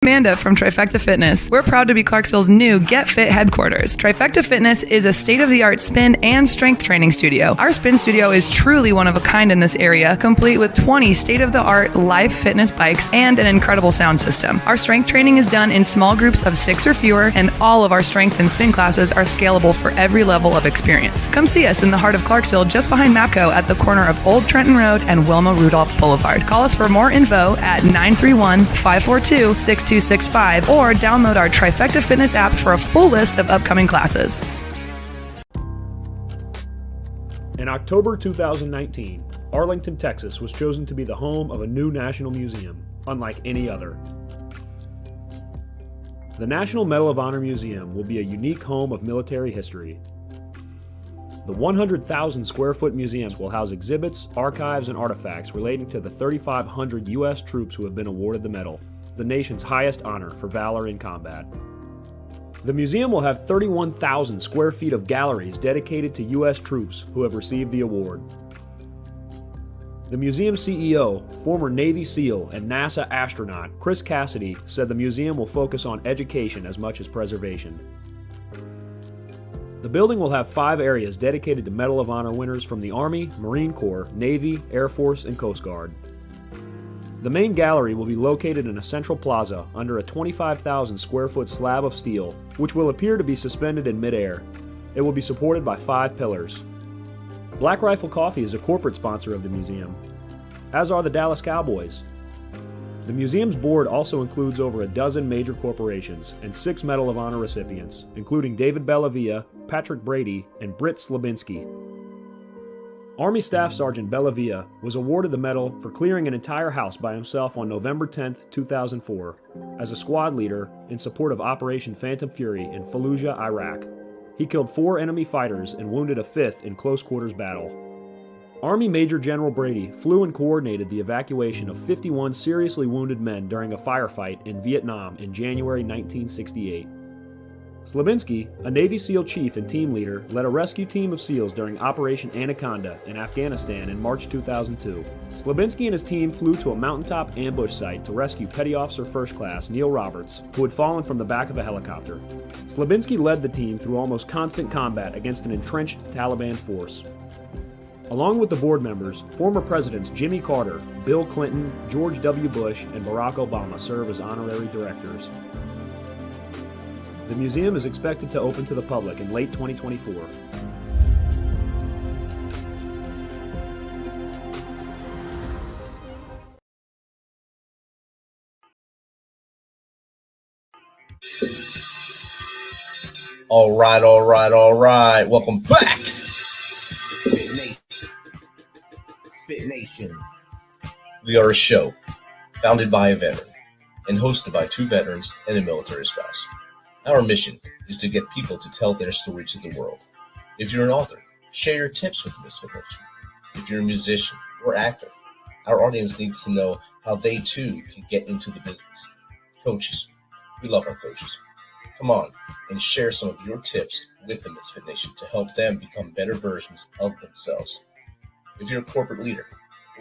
Amanda from Trifecta Fitness. We're proud to be Clarksville's new Get Fit headquarters. Trifecta Fitness is a state-of-the-art spin and strength training studio. Our spin studio is truly one of a kind in this area, complete with 20 state-of-the-art live fitness bikes and an incredible sound system. Our strength training is done in small groups of 6 or fewer, and all of our strength and spin classes are scalable for every level of experience. Come see us in the heart of Clarksville, just behind MAPCO at the corner of Old Trenton Road and Wilma Rudolph Boulevard. Call us for more info at 931-542-6265 or download our Trifecta Fitness app for a full list of upcoming classes. In October 2019, Arlington, Texas was chosen to be the home of a new national museum, unlike any other. The National Medal of Honor Museum will be a unique home of military history. The 100,000 square foot museum will house exhibits, archives, and artifacts relating to the 3,500 U.S. troops who have been awarded the medal, the nation's highest honor for valor in combat. The museum will have 31,000 square feet of galleries dedicated to U.S. troops who have received the award. The museum CEO, former Navy SEAL and NASA astronaut Chris Cassidy, said the museum will focus on education as much as preservation. The building will have 5 areas dedicated to Medal of Honor winners from the Army, Marine Corps, Navy, Air Force, and Coast Guard. The main gallery will be located in a central plaza under a 25,000 square foot slab of steel, which will appear to be suspended in midair. It will be supported by 5 pillars. Black Rifle Coffee is a corporate sponsor of the museum, as are the Dallas Cowboys. The museum's board also includes over a dozen major corporations and 6 Medal of Honor recipients, including David Bellavia, Patrick Brady, and Britt Slabinski. Army Staff Sergeant Bellavia was awarded the medal for clearing an entire house by himself on November 10, 2004, as a squad leader in support of Operation Phantom Fury in Fallujah, Iraq. He killed 4 enemy fighters and wounded a 5th in close quarters battle. Army Major General Brady flew and coordinated the evacuation of 51 seriously wounded men during a firefight in Vietnam in January 1968. Slabinski, a Navy SEAL chief and team leader, led a rescue team of SEALs during Operation Anaconda in Afghanistan in March 2002. Slabinski and his team flew to a mountaintop ambush site to rescue Petty Officer First Class Neil Roberts, who had fallen from the back of a helicopter. Slabinski led the team through almost constant combat against an entrenched Taliban force. Along with the board members, former presidents Jimmy Carter, Bill Clinton, George W. Bush, and Barack Obama serve as honorary directors. The museum is expected to open to the public in late 2024. All right. Welcome back. MisFitNation. We are a show founded by a veteran and hosted by 2 veterans and a military spouse. Our mission is to get people to tell their story to the world. If you're an author, share your tips with MisFitNation. If you're a musician or actor, our audience needs to know how they too can get into the business. Coaches, we love our coaches. Come on and share some of your tips with the MisFitNation to help them become better versions of themselves. If you're a corporate leader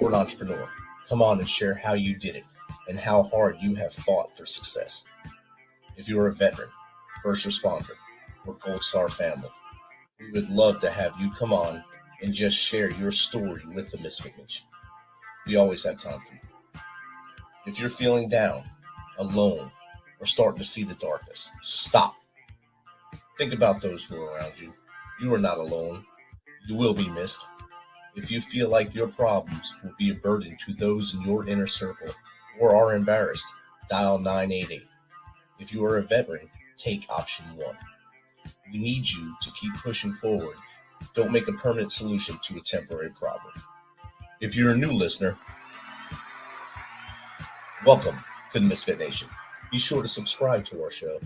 or an entrepreneur, come on and share how you did it and how hard you have fought for success. If you're a veteran, first responder, or Gold Star family, we would love to have you come on and just share your story with the MisFitNation. We always have time for you. If you're feeling down, alone, or starting to see the darkness, stop. Think about those who are around you. You are not alone. You will be missed. If you feel like your problems will be a burden to those in your inner circle or are embarrassed, dial 988. If you are a veteran, take option 1. We need you to keep pushing forward. Don't make a permanent solution to a temporary problem. If you're a new listener, welcome to the MisFitNation. Be sure to subscribe to our show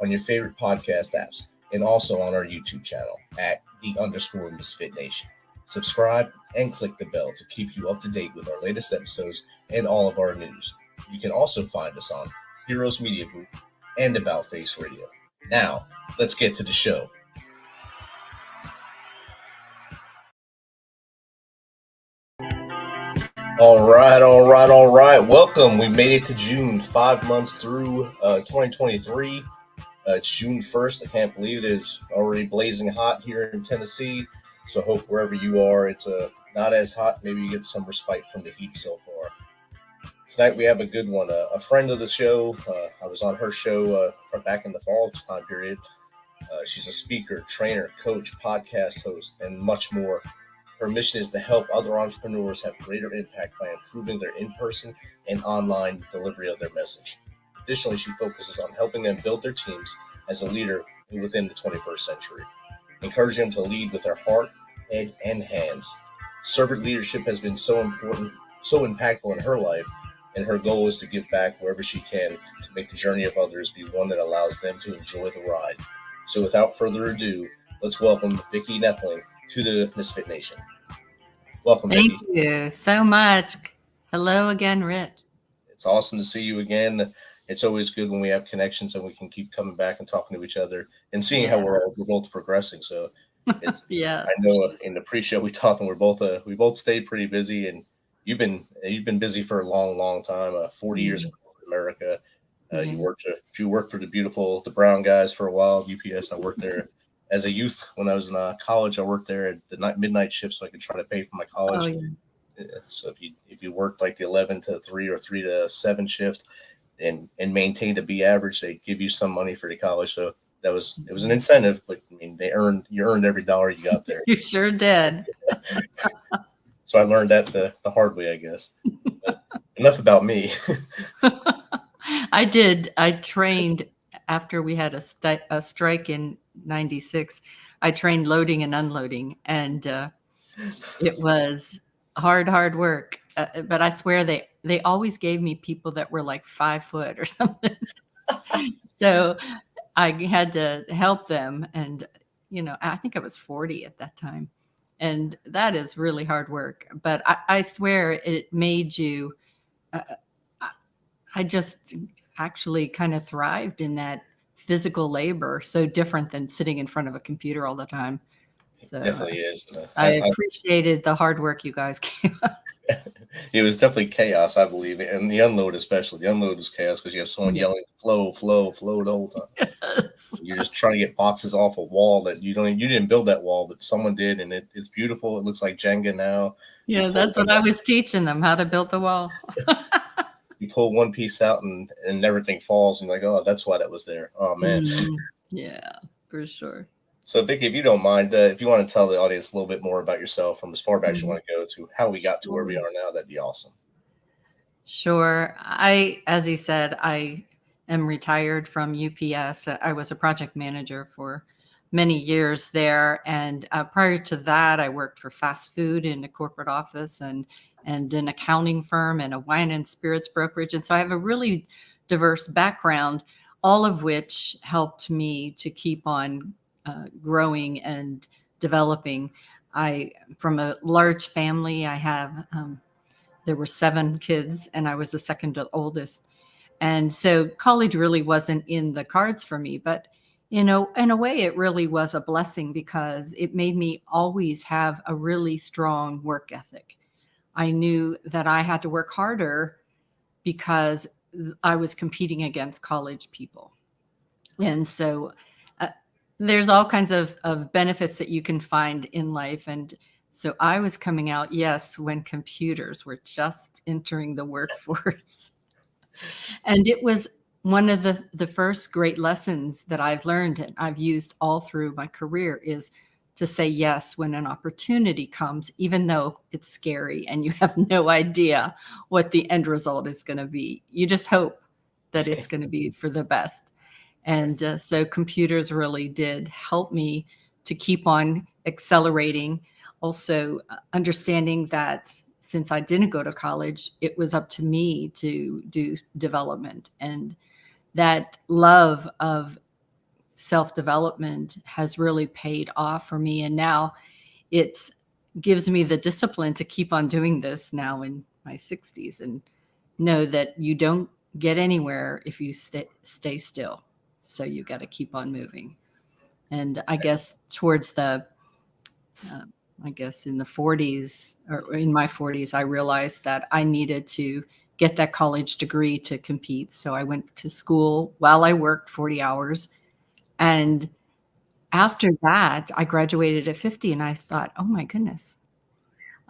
on your favorite podcast apps and also on our YouTube channel at @_MisFitNation. Subscribe and click the bell to keep you up to date with our latest episodes and all of our news. You can also find us on Heroes Media Group and About Face Radio. Now, let's get to the show. All right, all right, all right. Welcome. We made it to June, 5 months through 2023. It's June 1st. I can't believe it is already blazing hot here in Tennessee. So I hope wherever you are, it's not as hot. Maybe you get some respite from the heat so far. Tonight we have a good one. A friend of the show. I was on her show back in the fall time period. She's a speaker, trainer, coach, podcast host, and much more. Her mission is to help other entrepreneurs have greater impact by improving their in-person and online delivery of their message. Additionally, she focuses on helping them build their teams as a leader within the 21st century, encouraging them to lead with their heart, head, and hands. Servant leadership has been so important, so impactful in her life, and her goal is to give back wherever she can to make the journey of others be one that allows them to enjoy the ride. So without further ado, let's welcome Vicki Noethling to the MisFitNation. Welcome, Thank Vicki. you so much. Hello again, Rich. It's awesome to see you again. It's always good when we have connections and we can keep coming back and talking to each other and seeing how we're both progressing. So it's Yeah. I know in the pre-show we talked and we both stayed pretty busy, and you've been busy for a long time. 40 years in corporate America. You worked for the Brown guys for a while. UPS. I worked there as a youth when I was in college. I worked there at the midnight shift so I could try to pay for my college. Oh, yeah. So if you worked like the 11 to 3 or 3 to 7 shift and maintained a B average, they give you some money for the college. So it was an incentive, but I mean you earned every dollar you got there. You sure did. So I learned that the hard way, I guess. But enough about me. I did. I trained after we had a strike in '96. I trained loading and unloading, and it was hard work. But I swear they always gave me people that were like 5 foot or something. So I had to help them, and I think I was 40 at that time, and that is really hard work. But I swear it made you. I just actually kind of thrived in that physical labor, so different than sitting in front of a computer all the time. So It definitely is. I appreciated the hard work you guys gave us. It was definitely chaos, I believe, and the unload especially. The unload was chaos because you have someone yelling flow the whole time. Yes. You're just trying to get boxes off a wall that you didn't build that wall, but someone did, and it's beautiful. It looks like Jenga now. Yeah, that's what I was teaching them, how to build the wall. You pull one piece out and everything falls, and you're like, oh, that's why that was there. Oh man. Yeah, for sure. So Vicki, if you don't mind, if you want to tell the audience a little bit more about yourself from as far back as you want to go to how we got to where we are now, that'd be awesome. Sure. As he said, I am retired from UPS. I was a project manager for many years there. And prior to that, I worked for fast food in a corporate office and an accounting firm and a wine and spirits brokerage. And so I have a really diverse background, all of which helped me to keep on growing and developing. From a large family, I have, there were 7 kids and I was the second oldest. And so college really wasn't in the cards for me, but in a way it really was a blessing because it made me always have a really strong work ethic. I knew that I had to work harder because I was competing against college people. And so there's all kinds of benefits that you can find in life. And so I was coming out, yes, when computers were just entering the workforce. And it was one of the first great lessons that I've learned and I've used all through my career is to say yes when an opportunity comes, even though it's scary and you have no idea what the end result is going to be. You just hope that it's going to be for the best. And so computers really did help me to keep on accelerating. Also, understanding that since I didn't go to college, it was up to me to do development. And that love of self-development has really paid off for me. And now it gives me the discipline to keep on doing this now in my 60s and know that you don't get anywhere if you stay still. So you got to keep on moving. And I guess towards the I guess in the 40s or in my 40s, I realized that I needed to get that college degree to compete. So I went to school while I worked 40 hours. And after that, I graduated at 50 and I thought, oh my goodness,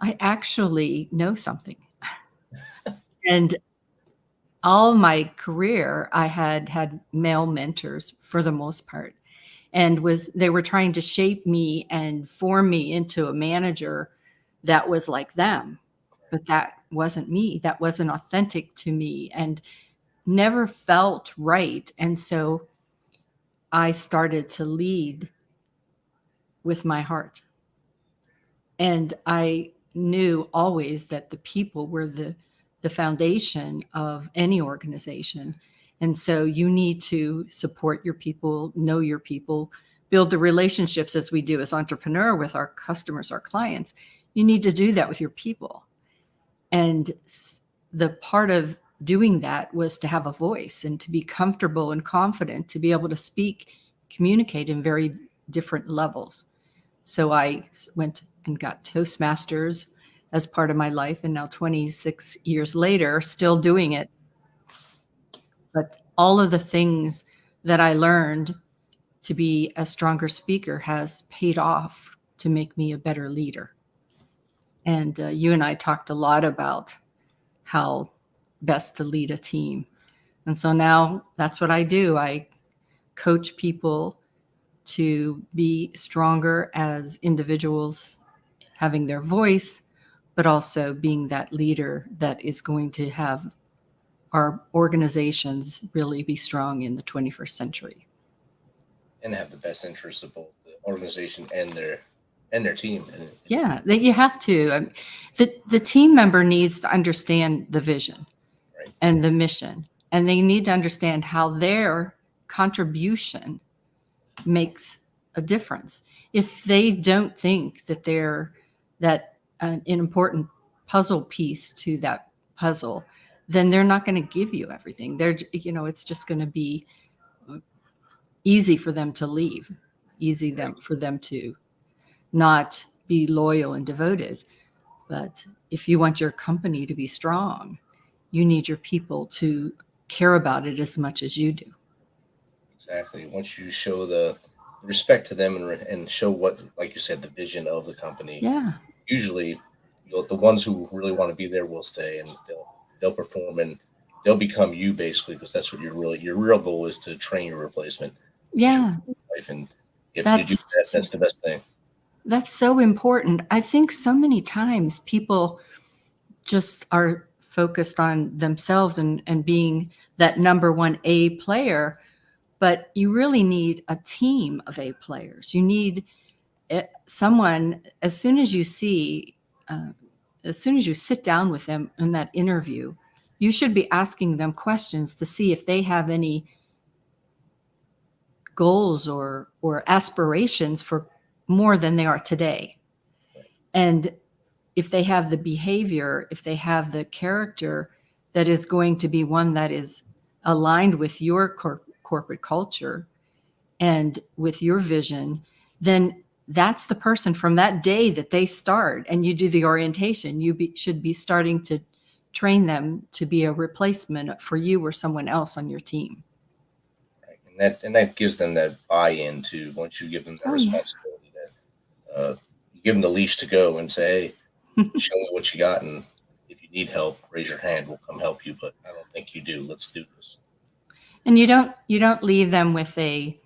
I actually know something. And all my career, I had male mentors for the most part. And they were trying to shape me and form me into a manager that was like them. But that wasn't me. That wasn't authentic to me and never felt right. And so I started to lead with my heart. And I knew always that the people were the foundation of any organization. And so you need to support your people, know your people, build the relationships as we do as entrepreneur with our customers, our clients. You need to do that with your people. And the part of doing that was to have a voice and to be comfortable and confident, to be able to speak, communicate in very different levels. So I went and got Toastmasters as part of my life. And now 26 years later, still doing it. But all of the things that I learned to be a stronger speaker has paid off to make me a better leader. And you and I talked a lot about how best to lead a team. And so now that's what I do. I coach people to be stronger as individuals, having their voice, but also being that leader that is going to have our organizations really be strong in the 21st century. And have the best interests of both the organization and their team. Yeah, that you have to. I mean, the team member needs to understand the vision, right, and the mission, and they need to understand how their contribution makes a difference. If they don't think that they're an important puzzle piece to that puzzle, then they're not going to give you everything. It's just going to be easy for them to leave, for them to not be loyal and devoted. But if you want your company to be strong, you need your people to care about it as much as you do. Exactly. Once you show the respect to them and show what, like you said, the vision of the company. Yeah. Usually, the ones who really want to be there will stay, and they'll perform, and they'll become you basically, because that's what your real goal is, to train your replacement. Yeah. And if you do that, that's the best thing. That's so important. I think so many times people just are focused on themselves and being that number one A player, but you really need a team of A players. You need someone, as soon as you sit down with them in that interview, you should be asking them questions to see if they have any goals or aspirations for more than they are today. And if they have the behavior, if they have the character that is going to be one that is aligned with your corporate culture and with your vision, then that's the person from that day that they start and you do the orientation. You should be starting to train them to be a replacement for you or someone else on your team. Right. And that gives them that buy-in to, once you give them that responsibility, that you give them the leash to go and say, hey, show me what you got, and if you need help, raise your hand. We'll come help you. But I don't think you do. Let's do this. And you don't leave them with a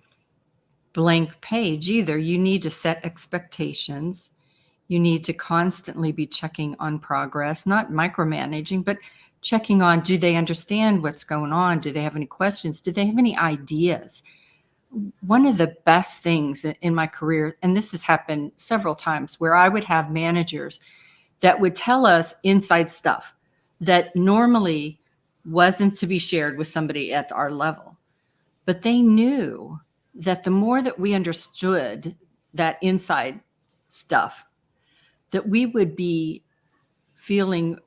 blank page either. You need to set expectations. You need to constantly be checking on progress, not micromanaging, but checking on, do they understand what's going on? Do they have any questions? Do they have any ideas? One of the best things in my career, and this has happened several times, where I would have managers that would tell us inside stuff that normally wasn't to be shared with somebody at our level. But they knew that the more that we understood that inside stuff, that we would be feeling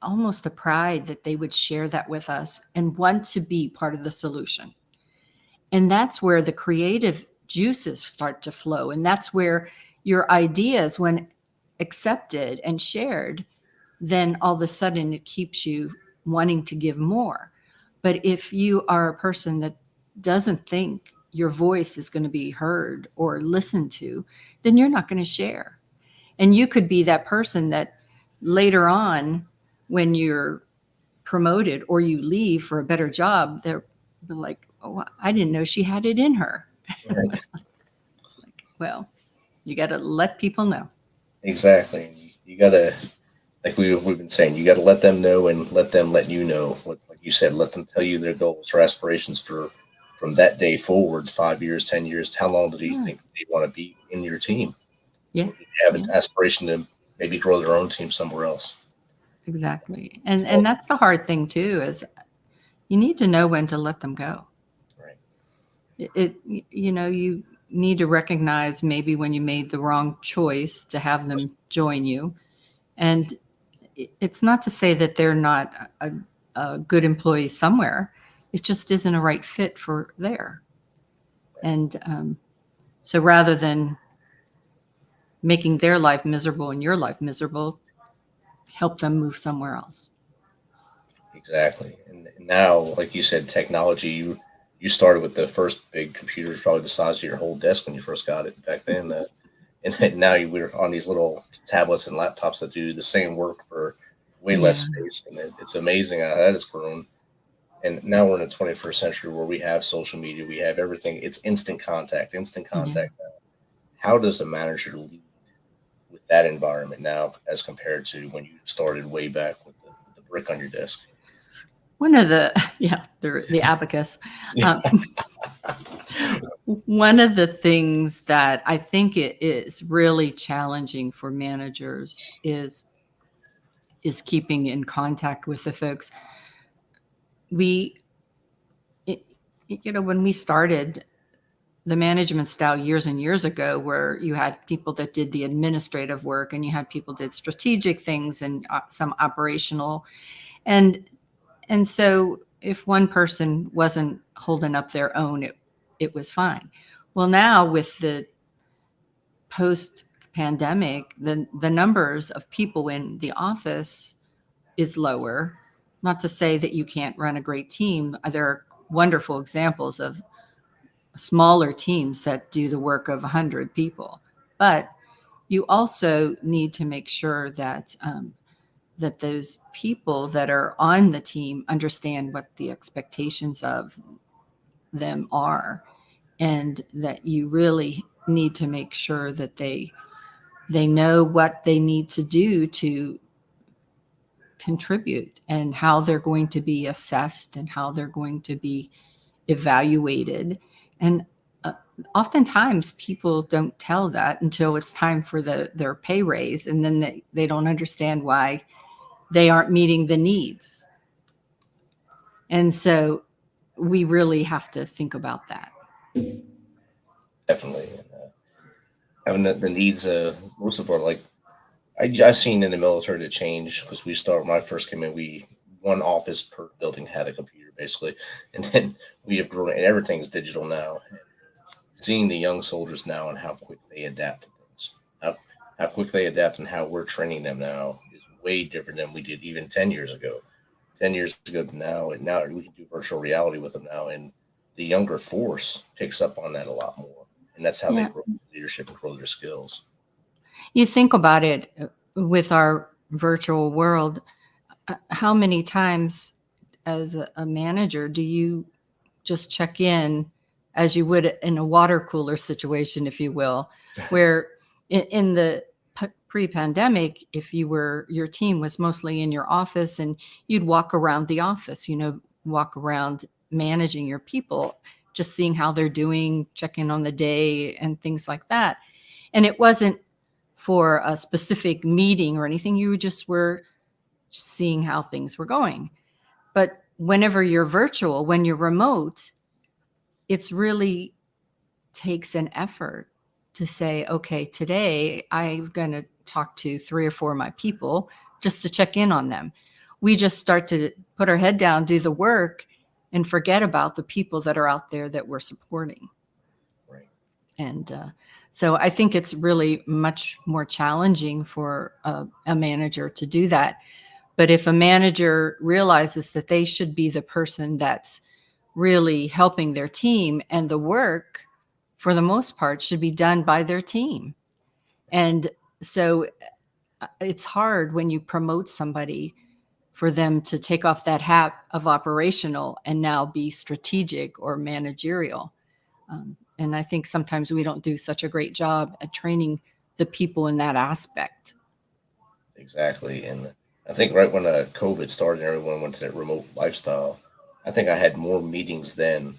almost a pride that they would share that with us and want to be part of the solution. And that's where the creative juices start to flow. And that's where your ideas, when accepted and shared, then all of a sudden it keeps you wanting to give more. But if you are a person that doesn't think your voice is going to be heard or listened to, then you're not going to share. And you could be that person that later on, when you're promoted or you leave for a better job, they're like, oh, I didn't know she had it in her. Right. Like, well, you got to let people know. Exactly. You got to, like we've been saying, you got to let them know and let them let you know. Like you said, let them tell you their goals or aspirations from that day forward, 5 years, 10 years. How long do you think they want to be in your team? Yeah. Or do you have an aspiration to maybe grow their own team somewhere else? Exactly. And that's the hard thing too, is you need to know when to let them go. Right. You need to recognize maybe when you made the wrong choice to have them join you. And it's not to say that they're not a good employee somewhere. It just isn't a right fit for there. And so rather than making their life miserable and your life miserable, help them move somewhere else. Exactly. And now, like you said, technology, you started with the first big computer, probably the size of your whole desk when you first got it back then. And then now we're on these little tablets and laptops that do the same work for way less space. And it's amazing how that has grown. And now we're in the 21st century where we have social media, we have everything. It's instant contact. Yeah. How does a manager lead with that environment now as compared to when you started way back with the brick on your desk? One of the abacus. One of the things that I think it is really challenging for managers is keeping in contact with the folks. When we started the management style years and years ago, where you had people that did the administrative work and you had people that did strategic things and some operational, and so if one person wasn't holding up their own, it was fine. Well, now with the post-pandemic, the numbers of people in the office is lower. Not to say that you can't run a great team. There are wonderful examples of smaller teams that do the work of 100 people. But you also need to make sure that that those people that are on the team understand what the expectations of them are, and that you really need to make sure that they know what they need to do to contribute and how they're going to be assessed and how they're going to be evaluated. And oftentimes people don't tell that until it's time for their pay raise, and then they don't understand why they aren't meeting the needs. And so we really have to think about that. Definitely. Having the needs, most of our, like, I seen in the military to change, because when I first came in, one office per building had a computer basically. And then we have grown, and everything's digital now. And seeing the young soldiers now and how quick they adapt to things, how quick they adapt and how we're training them now is way different than we did even 10 years ago. 10 years ago to now, and now we can do virtual reality with them now. And the younger force picks up on that a lot more. And that's how they grow leadership and grow their skills. You think about it with our virtual world, how many times as a manager do you just check in as you would in a water cooler situation, if you will, where in the pre-pandemic, if your team was mostly in your office and you'd walk around the office, walk around managing your people, just seeing how they're doing, checking on the day and things like that. And it wasn't for a specific meeting or anything. You just were seeing how things were going. But whenever you're virtual, when you're remote, it's really takes an effort to say, okay, today I'm going to talk to 3 or 4 of my people just to check in on them. We just start to put our head down, do the work, and forget about the people that are out there that we're supporting. Right. And so I think it's really much more challenging for a manager to do that. But if a manager realizes that they should be the person that's really helping their team, and the work, for the most part, should be done by their team. And so it's hard when you promote somebody for them to take off that hat of operational and now be strategic or managerial. And I think sometimes we don't do such a great job at training the people in that aspect. Exactly. And I think right when COVID started and everyone went to that remote lifestyle, I think I had more meetings then.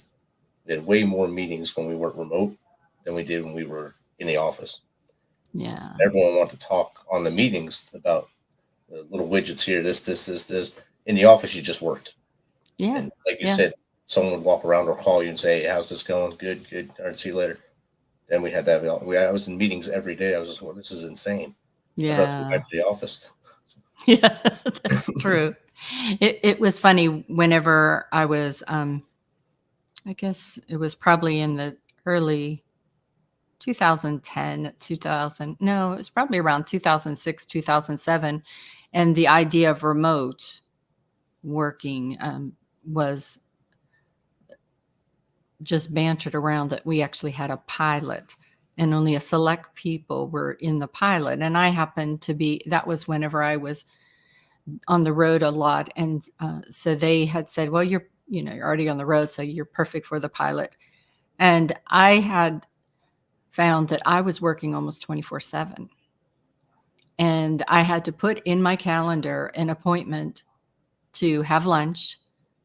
We had way more meetings when we worked remote than we did when we were in the office. Yeah. So everyone wanted to talk on the meetings about the little widgets here, this. In the office, you just worked. Yeah. And like you said, someone would walk around or call you and say, hey, how's this going? Good. All right, see you later. Then we had that. I was in meetings every day. I was just, well, this is insane. Yeah. I'd rather go back to the office. Yeah, that's true. It was funny whenever I was, I guess it was probably in the early 2010, no, it was probably around 2006, 2007. And the idea of remote working was just bantered around, that we actually had a pilot and only a select people were in the pilot. And I happened to be, that was whenever I was on the road a lot. And so they had said, well, you're already on the road, so you're perfect for the pilot. And I had found that I was working almost 24/7. And I had to put in my calendar an appointment to have lunch,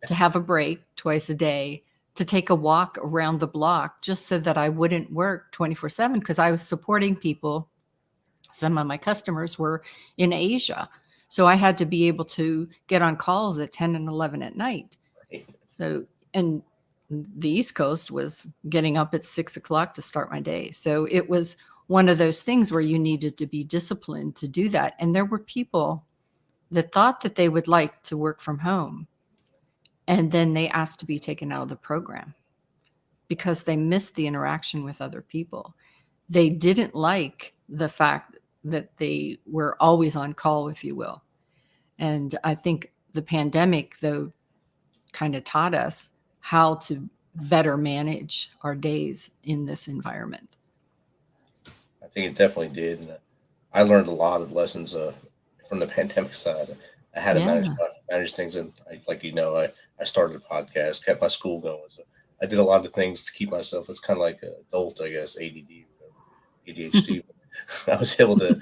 to have a break twice a day, to take a walk around the block, just so that I wouldn't work 24/7, because I was supporting people. Some of my customers were in Asia. So I had to be able to get on calls at 10 and 11 at night. So, and the East Coast was getting up at 6 o'clock to start my day. So it was one of those things where you needed to be disciplined to do that. And there were people that thought that they would like to work from home, and then they asked to be taken out of the program because they missed the interaction with other people. They didn't like the fact that they were always on call, if you will. And I think the pandemic, though, kind of taught us how to better manage our days in this environment. I think it definitely did. And I learned a lot of lessons from the pandemic side. I had to manage things. And I started a podcast, kept my school going. So I did a lot of things to keep myself. It's kind of like an adult, I guess, ADD, ADHD. I was able to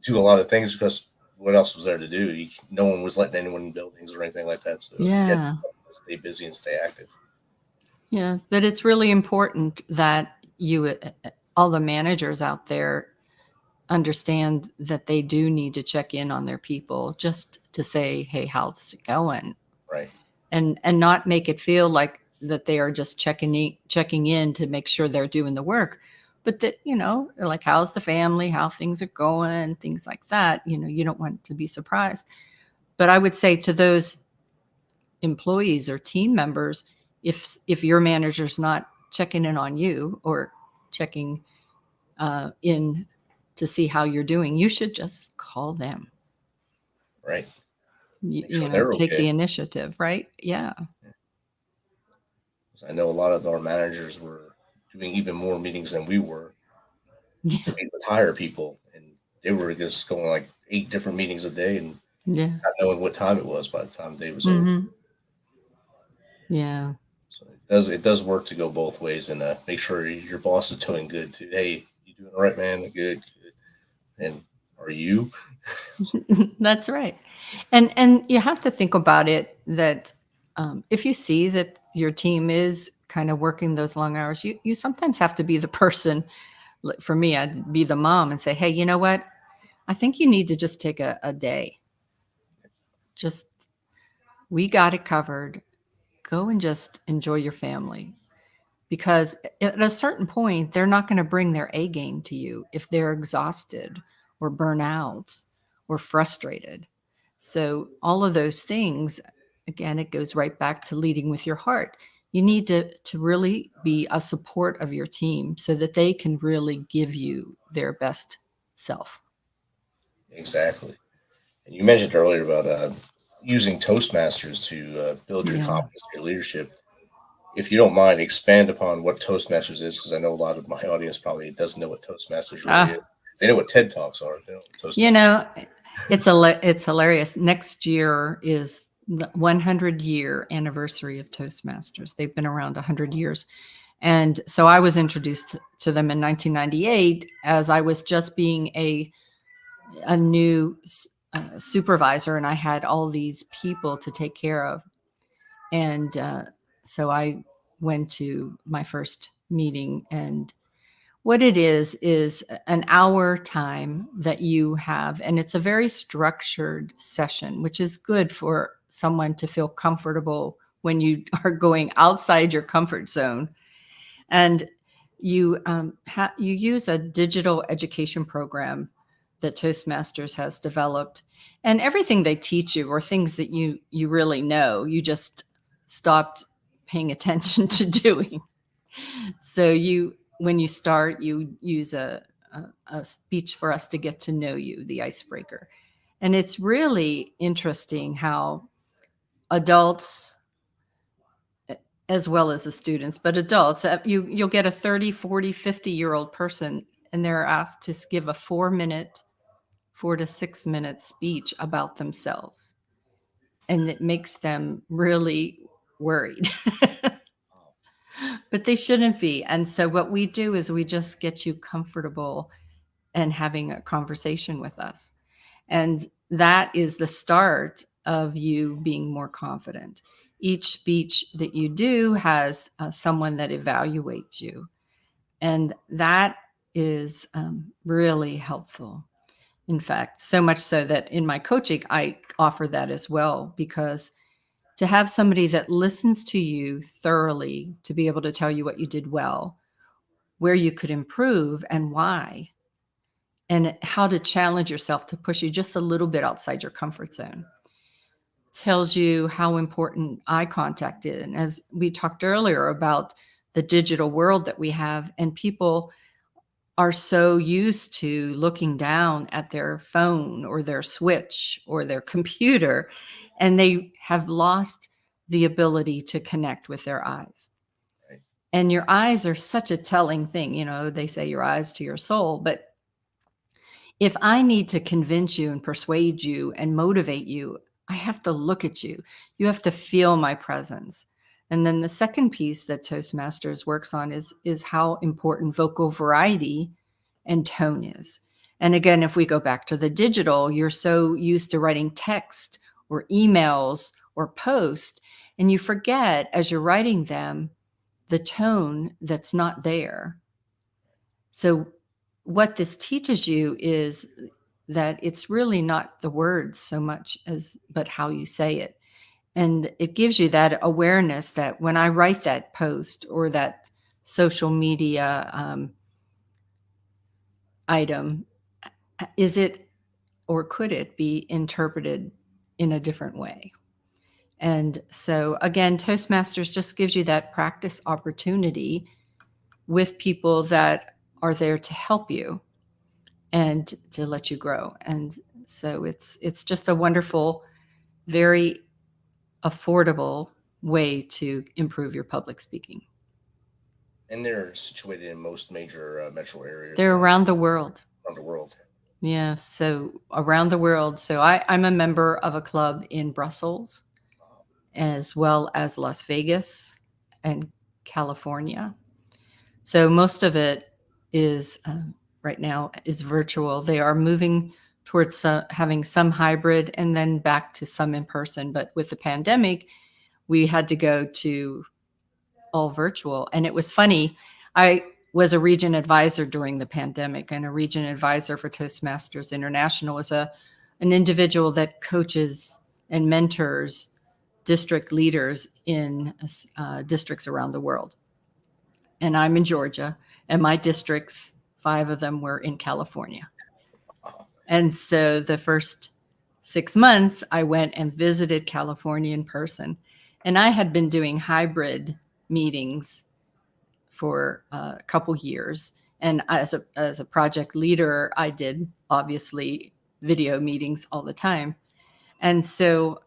do a lot of things because what else was there to do? No one was letting anyone in buildings or anything like that. So you had to stay busy and stay active. Yeah, but it's really important that all the managers out there understand that they do need to check in on their people, just to say, hey, how's it going? Right. And not make it feel like that they are just checking in to make sure they're doing the work. But that, like, how's the family, how things are going, things like that. You don't want to be surprised. But I would say to those employees or team members, if your manager's not checking in on you or checking in to see how you're doing, you should just call them. Right. Take the initiative, right? Yeah. I know a lot of our managers were doing even more meetings than we were to meet with hire people, and they were just going like 8 different meetings a day and not knowing what time it was by the time the day was over. Yeah. So it does work to go both ways, and make sure your boss is doing good too. Hey, you doing all right, man? Good. And are you? That's right. And you have to think about it that if you see that your team is kind of working those long hours, you sometimes have to be the person. For me, I'd be the mom and say, hey, you know what? I think you need to just take a day. We got it covered. Go and just enjoy your family. Because at a certain point, they're not going to bring their A game to you if they're exhausted or burnt out or frustrated. So all of those things, again, it goes right back to leading with your heart. you need to really be a support of your team so that they can really give you their best self. Exactly. And you mentioned earlier about using Toastmasters to build your Yeah. confidence, your leadership. If you don't mind, expand upon what Toastmasters is, because I know a lot of my audience probably doesn't know what Toastmasters really is. They know what TED Talks are. They know what Toastmasters. You know, it's hilarious. Next year is the 100-year anniversary of Toastmasters. They've been around 100 years. And so I was introduced to them in 1998 as I was just being a new supervisor, and I had all these people to take care of. And so I went to my first meeting, and what it is an hour time that you have, and it's a very structured session, which is good for someone to feel comfortable when you are going outside your comfort zone. And you you use a digital education program that Toastmasters has developed, and everything they teach you are things that you really know. You just stopped paying attention to doing. So when you start, you use a speech for us to get to know you, the icebreaker. And it's really interesting how adults, as well as the students, but adults, you'll get a 30, 40, 50-year-old person, and they're asked to give a 4 to 6 minute speech about themselves. And it makes them really worried. But they shouldn't be. And so what we do is we just get you comfortable and having a conversation with us. And that is the start of you being more confident. Each speech that you do has someone that evaluates you. And that is really helpful. In fact, so much so that in my coaching, I offer that as well, because to have somebody that listens to you thoroughly, to be able to tell you what you did well, where you could improve and why, and how to challenge yourself to push you just a little bit outside your comfort zone, tells you how important eye contact is. And as we talked earlier about the digital world that we have, and people are so used to looking down at their phone or their switch or their computer, and they have lost the ability to connect with their eyes. Right. And your eyes are such a telling thing. You know, they say your eyes to your soul, but if I need to convince you and persuade you and motivate you, I have to look at you. You have to feel my presence. And then the second piece that Toastmasters works on is how important vocal variety and tone is. And again, if we go back to the digital, you're so used to writing text or emails or posts, and you forget as you're writing them the tone that's not there. So what this teaches you is that it's really not the words so much but how you say it. And it gives you that awareness that when I write that post or that social media item, is it or could it be interpreted in a different way? And so again, Toastmasters just gives you that practice opportunity with people that are there to help you and to let you grow. And so it's just a wonderful, very affordable way to improve your public speaking. And they're situated in most major metro areas. They're around the world. Around the world. Yeah, so around the world. So I'm a member of a club in Brussels, as well as Las Vegas and California. So most of it is right now is virtual. They are moving towards having some hybrid and then back to some in person. But with the pandemic, we had to go to all virtual. And it was funny. I was a region advisor during the pandemic, and a region advisor for Toastmasters International is an individual that coaches and mentors district leaders in districts around the world. And I'm in Georgia, and my districts, 5 of them were in California. And so the first 6 months, I went and visited California in person. And I had been doing hybrid meetings for a couple years. And as a project leader, I did obviously video meetings all the time. And so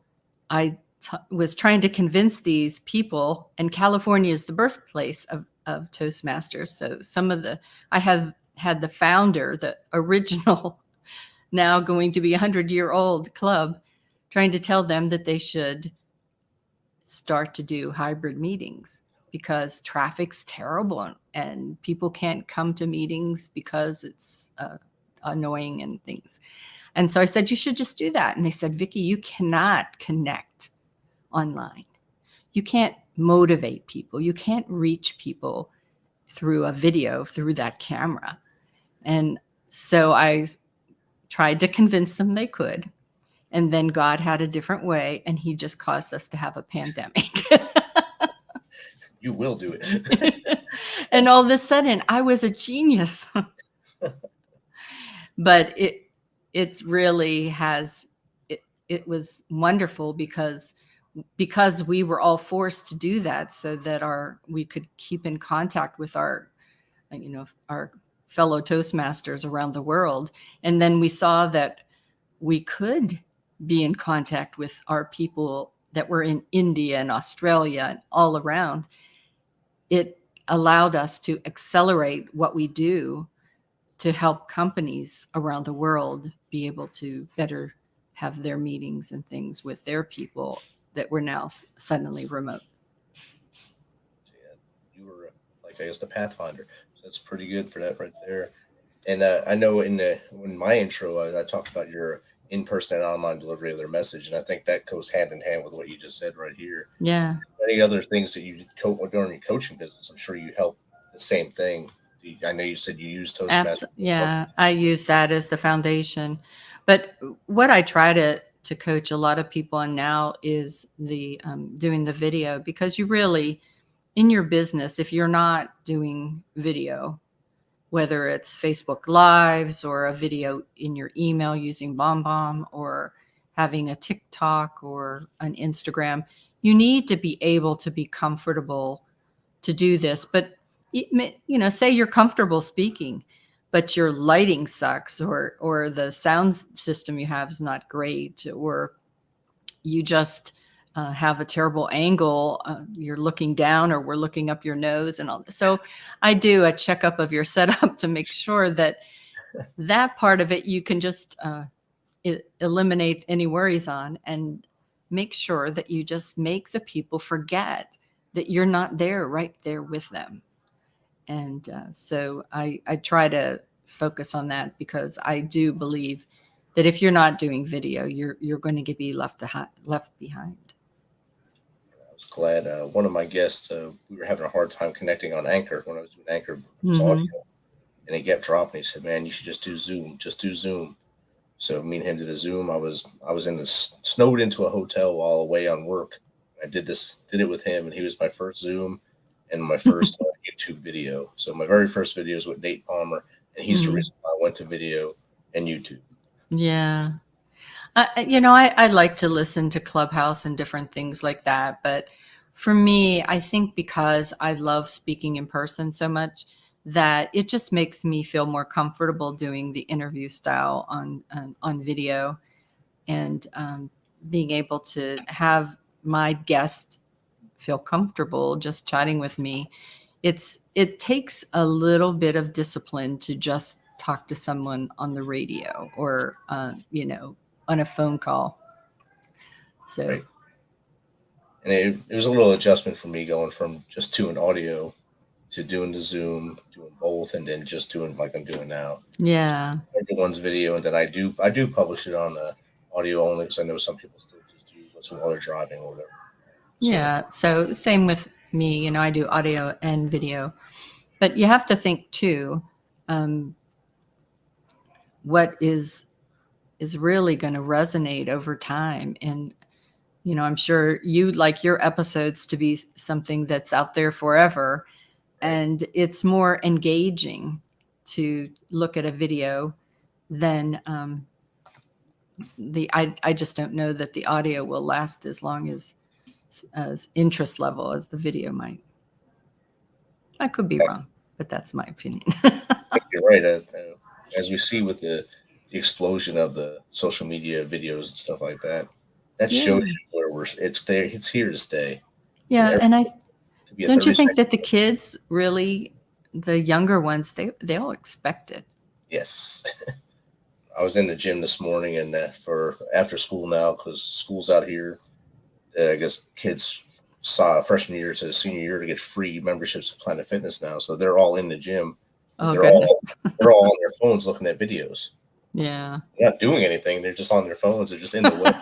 I was trying to convince these people, and California is the birthplace of Toastmasters. So I have had the founder, the original, now going to be 100-year-old club, trying to tell them that they should start to do hybrid meetings because traffic's terrible and people can't come to meetings because it's annoying and things. And so I said, you should just do that. And they said, Vicki, you cannot connect online. You can't motivate people. You can't reach people through a video, through that camera. And so I tried to convince them they could. And then God had a different way, and he just caused us to have a pandemic. You will do it. And all of a sudden, I was a genius. But it really has, it was wonderful because we were all forced to do that so that we could keep in contact with our fellow Toastmasters around the world. And then we saw that we could be in contact with our people that were in India and Australia and all around. It allowed us to accelerate what we do to help companies around the world be able to better have their meetings and things with their people that were now suddenly remote. Yeah, you were like, I guess, the Pathfinder. So that's pretty good for that right there. And I know in my intro, I talked about your in-person and online delivery of their message, and I think that goes hand in hand with what you just said right here. Yeah. Any other things that you during your coaching business? I'm sure you help the same thing. I know you said you use Toastmasters. Yeah, I use that as the foundation. But what I try to coach a lot of people on now is the doing the video, because you really, in your business, if you're not doing video, whether it's Facebook Lives or a video in your email using BombBomb or having a TikTok or an Instagram, you need to be able to be comfortable to do this. But say you're comfortable speaking, but your lighting sucks, or the sound system you have is not great, or you just have a terrible angle. You're looking down, or we're looking up your nose and all this. So I do a checkup of your setup to make sure that part of it you can just eliminate any worries on, and make sure that you just make the people forget that you're not there right there with them. And so I try to focus on that, because I do believe that if you're not doing video, you're going to be left behind. I was glad one of my guests, we were having a hard time connecting on Anchor when I was doing Anchor audio, and he kept dropping. He said, "Man, you should just do Zoom. Just do Zoom." So me and him did a Zoom. I was snowed into a hotel while away on work. I did it with him, and he was my first Zoom and my first YouTube video. So my very first video is with Nate Palmer, and he's the reason why I went to video and YouTube. Yeah. I like to listen to Clubhouse and different things like that. But for me, I think because I love speaking in person so much, that it just makes me feel more comfortable doing the interview style on video, and being able to have my guests feel comfortable just chatting with me. It takes a little bit of discipline to just talk to someone on the radio or on a phone call. So right. And it was a little adjustment for me going from just doing audio to doing the Zoom, doing both, and then just doing like I'm doing now. Yeah. So everyone's video, and then I do publish it on audio only, because I know some people still just do listen while they're driving or whatever. So, yeah. So same with me, I do audio and video, but you have to think too, what is really going to resonate over time. And, I'm sure you'd like your episodes to be something that's out there forever. And it's more engaging to look at a video than I just don't know that the audio will last as long as interest level as the video might. I could be wrong, but that's my opinion. You're right. As we see with the explosion of the social media videos and stuff like that, that shows Yeah. you where it's there. It's here to stay. And Yeah, and I could be a don't you 30 think second. that the kids really, the younger ones, they all expect it. Yes. I was in the gym this morning, and for after school now, because school's out here. I guess kids saw freshman year to senior year to get free memberships to Planet Fitness now, so they're all in the gym. But Oh goodness. they're all on their phones looking at videos. Yeah. They're not doing anything. They're just on their phones. They're just in the web.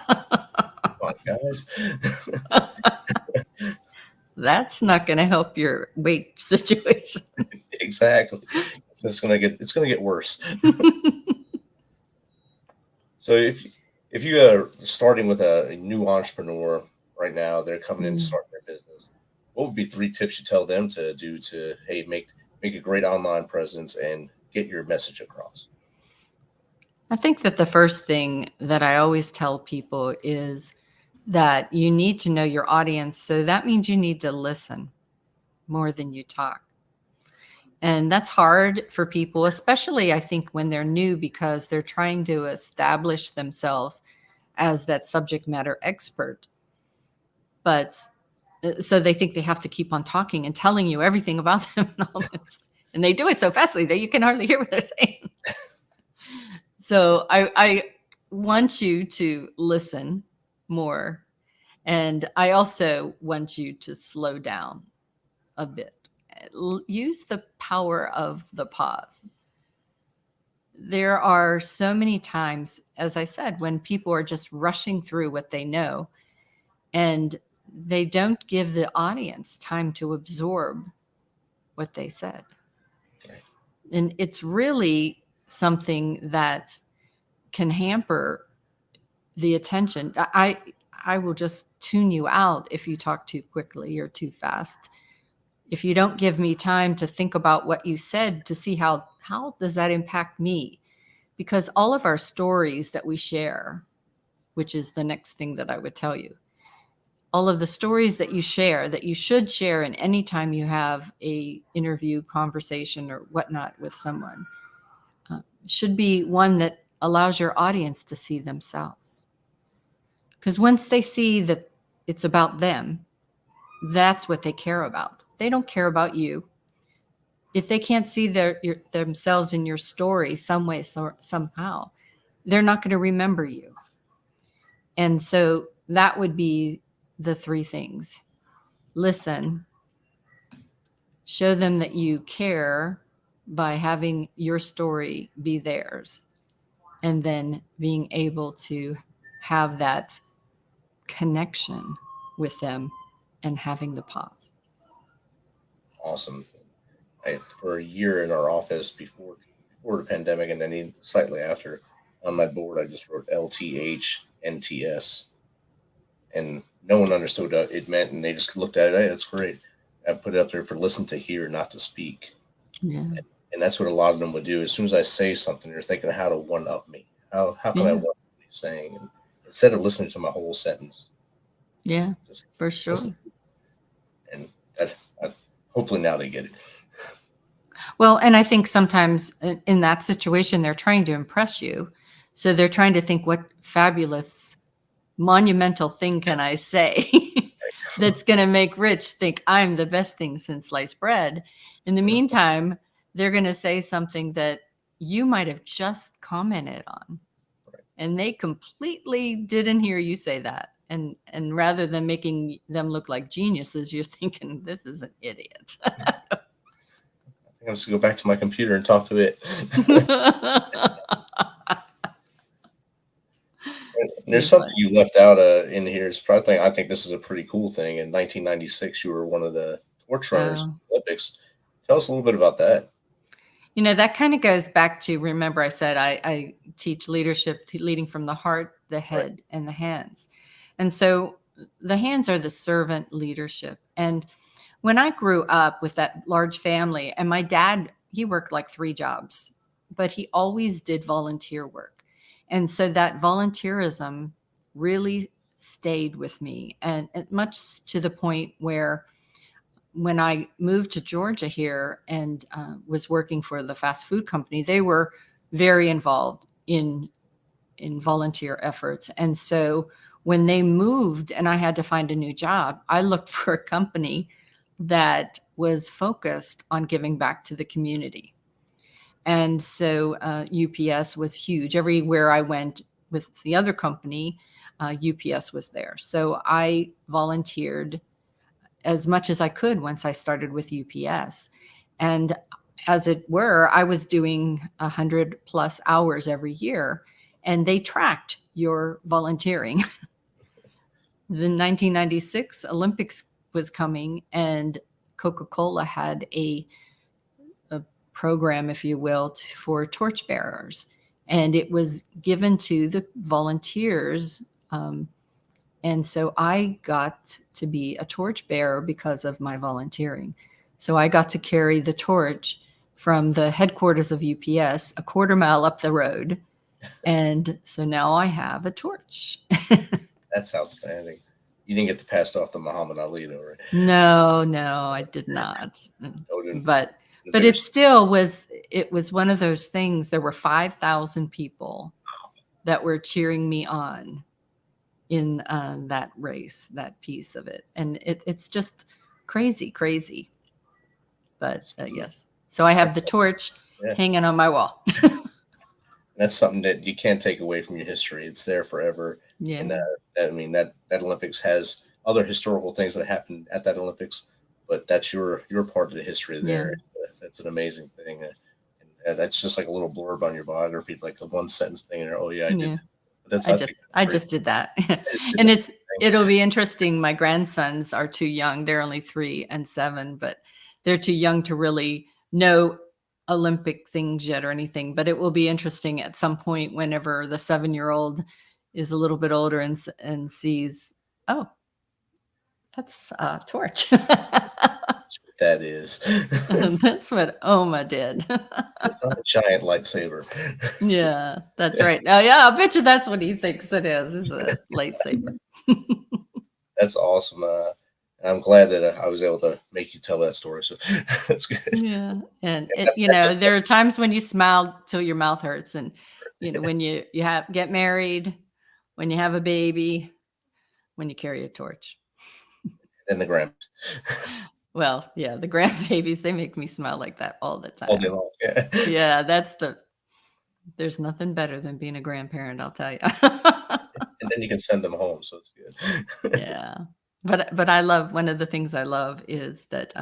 Come on, guys. That's not going to help your weight situation. Exactly. It's gonna get worse. So if you are starting with a new entrepreneur right now, they're coming in to start their business, what would be 3 tips you tell them to do to make a great online presence and get your message across? I think that the first thing that I always tell people is that you need to know your audience. So that means you need to listen more than you talk. And that's hard for people, especially I think when they're new, because they're trying to establish themselves as that subject matter expert. But so they think they have to keep on talking and telling you everything about them and all this. And they do it so fastly that you can hardly hear what they're saying. So I want you to listen more. And I also want you to slow down a bit. Use the power of the pause. There are so many times, as I said, when people are just rushing through what they know and they don't give the audience time to absorb what they said. And it's really something that can hamper the attention. I will just tune you out if you talk too quickly or too fast. If you don't give me time to think about what you said, to see how does that impact me? Because all of our stories that we share, which is the next thing that I would tell you, all of the stories that you share, that you should share in any time you have a interview, conversation, or whatnot with someone, should be one that allows your audience to see themselves. Because once they see that it's about them, that's what they care about. They don't care about you. If they can't see themselves in your story some way, somehow, they're not going to remember you. And so that would be the 3 things. Listen, show them that you care by having your story be theirs, and then being able to have that connection with them and having the pause. Awesome. For a year in our office before the pandemic, and then even slightly after, on my board I just wrote LTHNTS, and no one understood what it meant, and they just looked at it. Hey, that's great. I put it up there for listen to hear, not to speak. Yeah. And that's what a lot of them would do. As soon as I say something, they're thinking how to one up me. How can I one up what he's saying? And instead of listening to my whole sentence. Yeah, for sure. Listen. And hopefully now they get it. Well, and I think sometimes in that situation, they're trying to impress you. So they're trying to think, what fabulous, monumental thing can I say that's going to make Rich think I'm the best thing since sliced bread? In the meantime, they're going to say something that you might have just commented on. And they completely didn't hear you say that. And rather than making them look like geniuses, you're thinking, this is an idiot. I think I'm just going to go back to my computer and talk to it. There's something you left out in here. I think this is a pretty cool thing. In 1996, you were one of the torch runners in the Olympics. Tell us a little bit about that. You know, that kind of goes back to, remember I said I teach leadership, leading from the heart, the head, and the hands. And so the hands are the servant leadership. And when I grew up with that large family, and my dad, he worked like 3 jobs, but he always did volunteer work. And so that volunteerism really stayed with me, and much to the point where when I moved to Georgia here and was working for the fast food company, they were very involved in volunteer efforts. And so when they moved and I had to find a new job, I looked for a company that was focused on giving back to the community. And so UPS was huge. Everywhere I went with the other company, UPS was there. So I volunteered as much as I could once I started with UPS. And as it were, I was doing 100+ hours every year, and they tracked your volunteering. The 1996 Olympics was coming, and Coca-Cola had a program, if you will, for torchbearers. And it was given to the volunteers. And so I got to be a torchbearer because of my volunteering. So I got to carry the torch from the headquarters of UPS a quarter mile up the road. And so now I have a torch. That's outstanding. You didn't get to pass it off to Muhammad Ali, though, right? No, I did not. But it still was, it was one of those things. There were 5,000 people that were cheering me on in that race, that piece of it. And it's just crazy. But yes. So I have the torch hanging on my wall. That's something that you can't take away from your history. It's there forever. Yeah. And I mean, that Olympics has other historical things that happened at that Olympics, but that's your part of the history there. Yeah. That's an amazing thing. And that's just like a little blurb on your biography, like a one sentence thing. And, oh yeah, I did. I just did that. And it'll be interesting. My grandsons are too young. They're only 3 and 7, but they're too young to really know Olympic things yet or anything. But it will be interesting at some point whenever the 7-year-old is a little bit older and sees, oh, that's a torch. That's what that is. That's what Oma did. It's not a giant lightsaber. Yeah, that's right. Oh, yeah, I bet you that's what he thinks it is a lightsaber. That's awesome. I'm glad that I was able to make you tell that story. So that's good. Yeah. And there are times when you smile till your mouth hurts. And, when you get married, when you have a baby, when you carry a torch. And the grandmas. Well, yeah, the grandbabies, they make me smile like that all the time. All day long. Yeah. Yeah, there's nothing better than being a grandparent, I'll tell you. And then you can send them home. So it's good. Yeah. But one of the things I love is that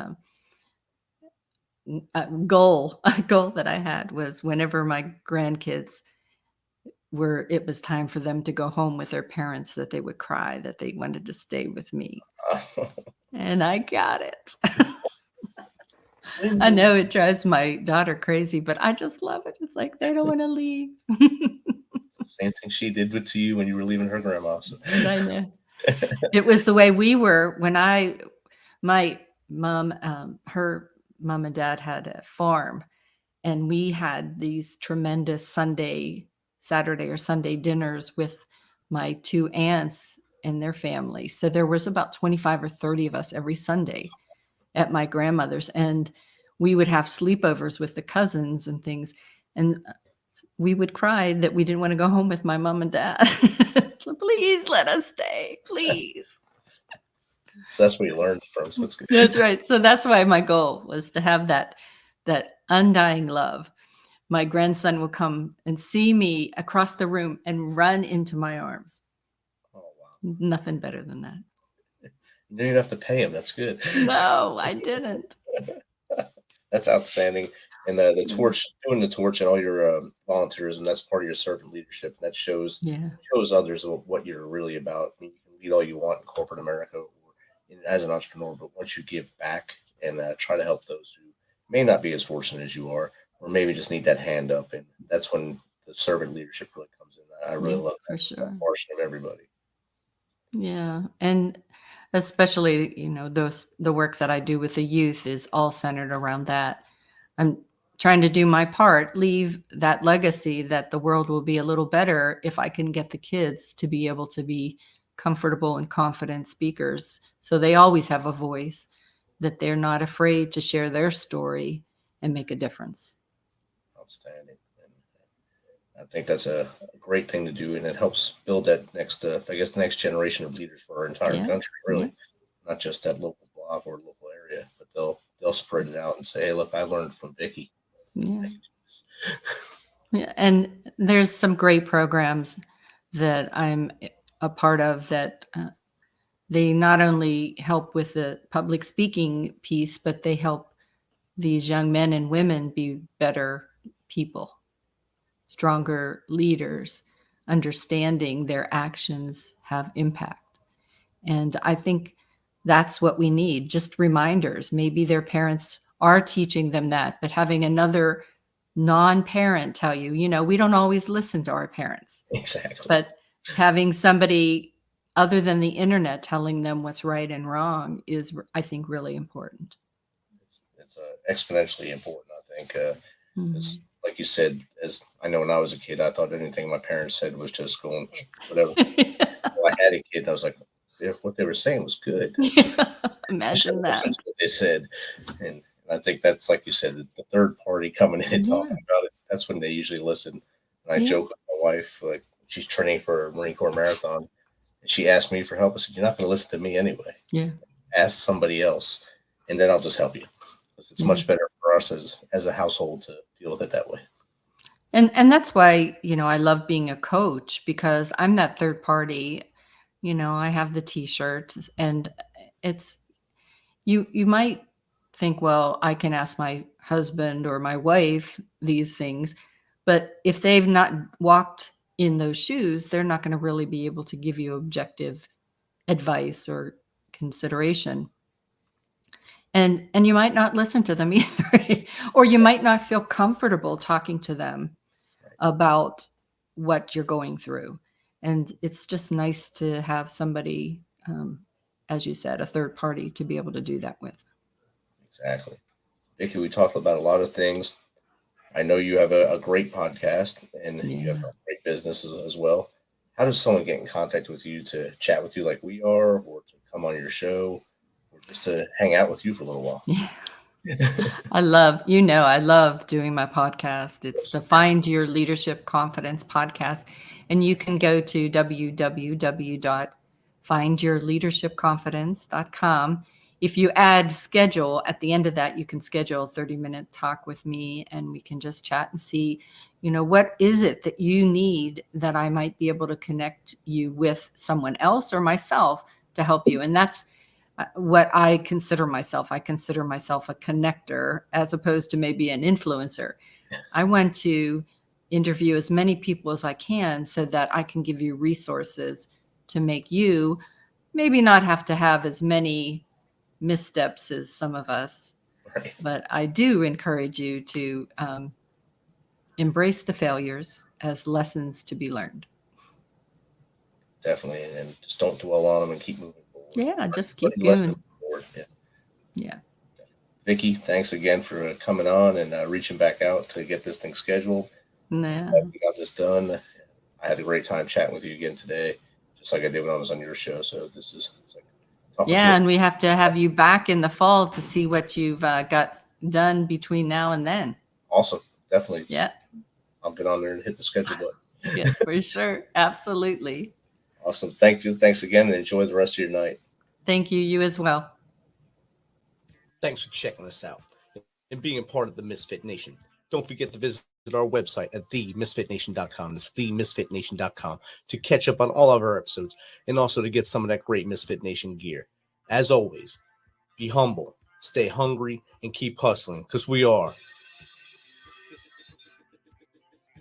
a goal that I had was whenever my grandkids it was time for them to go home with their parents, that they would cry, that they wanted to stay with me. And I got it. I know it drives my daughter crazy, but I just love it. It's like they don't want to leave. Same thing she did to you when you were leaving her grandma. So. I know. It was the way we were when my mom, her mom and dad had a farm, and we had these tremendous Saturday or Sunday dinners with my 2 aunts and their family. So there was about 25 or 30 of us every Sunday at my grandmother's, and we would have sleepovers with the cousins and things. And we would cry that we didn't want to go home with my mom and dad. Please let us stay, please. So that's where you learned from. So that's good. That's right. So that's why my goal was to have that undying love. My grandson will come and see me across the room and run into my arms. Oh, wow. Nothing better than that. You didn't have to pay him. That's good. No, I didn't. That's outstanding. And the torch, doing the torch and all your volunteerism, that's part of your servant leadership. And that shows others what you're really about. I mean, you can lead all you want in corporate America or as an entrepreneur, but once you give back and try to help those who may not be as fortunate as you are, or maybe just need that hand up, and that's when the servant leadership really comes in. I really love that. For sure. Portion of everybody. Yeah. And especially, the work that I do with the youth is all centered around that. I'm trying to do my part, leave that legacy that the world will be a little better if I can get the kids to be able to be comfortable and confident speakers. So they always have a voice. that they're not afraid to share their story and make a difference. Outstanding. And I think that's a great thing to do, and it helps build that next, the next generation of leaders for our entire country, really, not just that local block or local area, but they'll spread it out and say, hey, look, I learned from Vicki. Yeah. Yeah. And there's some great programs that I'm a part of that they not only help with the public speaking piece, but they help these young men and women be better people, stronger leaders, understanding their actions have impact. And I think that's what we need, just reminders. Maybe their parents are teaching them that, but having another non-parent tell you, we don't always listen to our parents. Exactly. But having somebody other than the internet telling them what's right and wrong is, I think, really important. It's exponentially important, I think. It's, like you said, as I know when I was a kid, I thought anything my parents said was just going, whatever. So I had a kid, and I was like, what they were saying was good. Imagine that. That's what they said. And I think that's, like you said, the third party coming in and talking about it. That's when they usually listen. And I joke with my wife, like she's training for a Marine Corps marathon, and she asked me for help. I said, you're not going to listen to me anyway. Yeah. Ask somebody else, and then I'll just help you. Because it's much better for us as a household to deal with it that way. And that's why, I love being a coach, because I'm that third party. I have the t-shirt, and it's, you might think, well, I can ask my husband or my wife these things, but if they've not walked in those shoes, they're not going to really be able to give you objective advice or consideration. And you might not listen to them either, or you might not feel comfortable talking to them about what you're going through. And it's just nice to have somebody, as you said, a third party to be able to do that with. Exactly. Vicki, we talked about a lot of things. I know you have a great podcast, and you have a great business as well. How does someone get in contact with you to chat with you like we are, or to come on your show, or just to hang out with you for a little while? Yeah. I love doing my podcast. It's the Find Your Leadership Confidence podcast. And you can go to www.findyourleadershipconfidence.com. If you add schedule at the end of that, you can schedule a 30-minute talk with me, and we can just chat and see, what is it that you need that I might be able to connect you with someone else or myself to help you. And that's what I consider myself. I consider myself a connector as opposed to maybe an influencer. I want to interview as many people as I can so that I can give you resources to make you maybe not have to have as many missteps as some of us. Right. But I do encourage you to embrace the failures as lessons to be learned. Definitely. And just don't dwell on them and keep moving forward. Yeah, just keep going. Yeah. Vicki, thanks again for coming on and reaching back out to get this thing scheduled. Yeah. We got this done. I had a great time chatting with you again today, just like I did when I was on your show. So it's like talking to and we have to have you back in the fall to see what you've got done between now and then. Awesome. Definitely. Yeah. I'll get on there and hit the schedule button. Yeah, for sure. Absolutely. Awesome. Thank you. Thanks again, and enjoy the rest of your night. Thank you. You as well. Thanks for checking us out and being a part of the Misfit Nation. Don't forget to visit our website at themisfitnation.com. That's themisfitnation.com to catch up on all of our episodes and also to get some of that great Misfit Nation gear. As always, be humble, stay hungry, and keep hustling, because we are